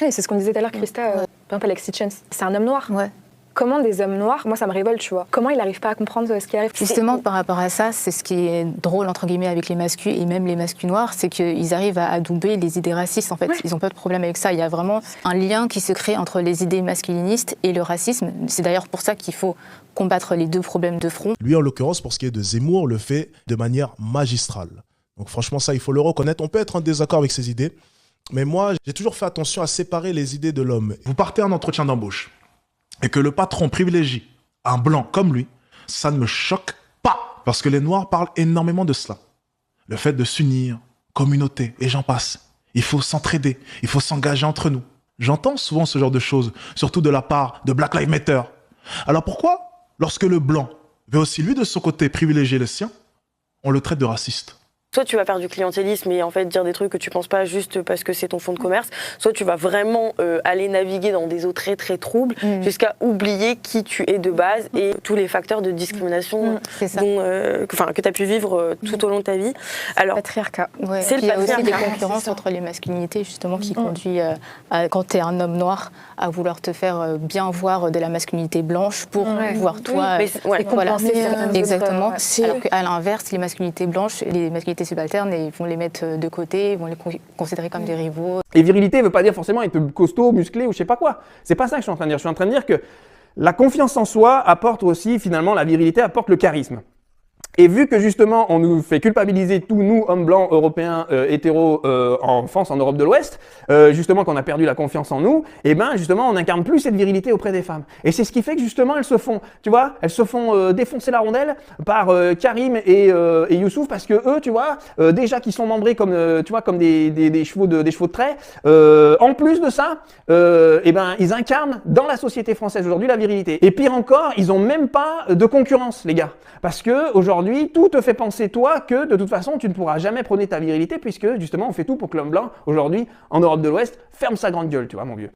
Ouais, c'est ce qu'on disait tout à l'heure, Krista. Par exemple, Alexis Chen, c'est un homme noir. Ouais. Comment des hommes noirs, moi ça me révolte, tu vois. Comment il n'arrive pas à comprendre ce qui arrive? Justement, par rapport à ça, c'est ce qui est drôle, entre guillemets, avec les masculins et même les masculins noirs, c'est qu'ils arrivent à adouber les idées racistes, en fait. Ouais. Ils n'ont pas de problème avec ça. Il y a vraiment un lien qui se crée entre les idées masculinistes et le racisme. C'est d'ailleurs pour ça qu'il faut combattre les deux problèmes de front. Lui, en l'occurrence, pour ce qui est de Zemmour, le fait de manière magistrale. Donc franchement, ça, il faut le reconnaître. On peut être en désaccord avec ses idées, mais moi, j'ai toujours fait attention à séparer les idées de l'homme. Vous partez en entretien d'embauche et que le patron privilégie un blanc comme lui, ça ne me choque pas. Parce que les Noirs parlent énormément de cela. Le fait de s'unir, communauté, et j'en passe. Il faut s'entraider, il faut s'engager entre nous. J'entends souvent ce genre de choses, surtout de la part de Black Lives Matter. Alors pourquoi, lorsque le blanc veut aussi lui de son côté privilégier le sien, on le traite de raciste? Soit tu vas faire du clientélisme et en fait dire des trucs que tu penses pas juste parce que c'est ton fonds de commerce, soit tu vas vraiment aller naviguer dans des eaux très très troubles jusqu'à oublier qui tu es de base et tous les facteurs de discrimination que tu as pu vivre tout au long de ta vie. Alors, patriarcat. Ouais. C'est le patriarcat. Il y a aussi des concurrences entre les masculinités justement qui conduit, quand tu es un homme noir, à vouloir te faire bien voir de la masculinité blanche pour voir toi. Voilà, exactement. Alors qu'à l'inverse, les masculinités blanches, les masculinités subalternes, ils vont les mettre de côté, ils vont les considérer comme des rivaux. Et virilité ne veut pas dire forcément être costaud, musclé ou je sais pas quoi. C'est pas ça que je suis en train de dire. Je suis en train de dire que la confiance en soi apporte aussi, finalement, la virilité apporte le charisme. Et vu que justement on nous fait culpabiliser tous nous hommes blancs européens hétéros en France, en Europe de l'Ouest, justement qu'on a perdu la confiance en nous, et ben justement on n'incarne plus cette virilité auprès des femmes. Et c'est ce qui fait que justement elles se font, tu vois, elles se font défoncer la rondelle par Karim et Youssouf parce que eux, tu vois, déjà qui sont membrés comme tu vois comme des chevaux de trait. En plus de ça, et ben ils incarnent dans la société française aujourd'hui la virilité. Et pire encore, ils ont même pas de concurrence, les gars, parce que aujourd'hui tout te fait penser, toi, que de toute façon, tu ne pourras jamais prôner ta virilité puisque, justement, on fait tout pour que l'homme blanc, aujourd'hui, en Europe de l'Ouest, ferme sa grande gueule, tu vois, mon vieux.